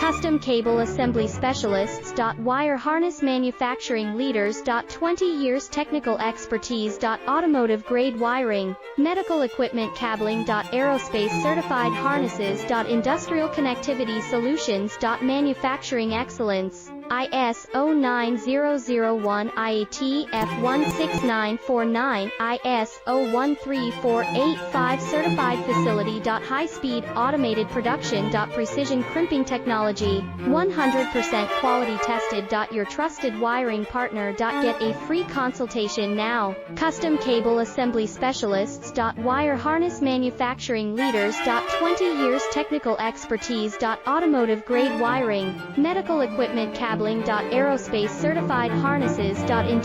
Custom Cable Assembly Specialists. Wire Harness Manufacturing Leaders. 20 years technical expertise. Automotive grade wiring, medical equipment cabling. Aerospace certified harnesses. Industrial connectivity solutions. Manufacturing excellence. ISO 9001, IATF 16949, ISO 13485 certified facility. High-speed automated production. Precision crimping technology, 100% quality tested. Your trusted wiring partner. Get a free consultation now. Custom Cable Assembly Specialists. Wire Harness Manufacturing Leaders. 20 years technical expertise. Automotive grade wiring, medical equipment cabling. Aerospace certified harnesses.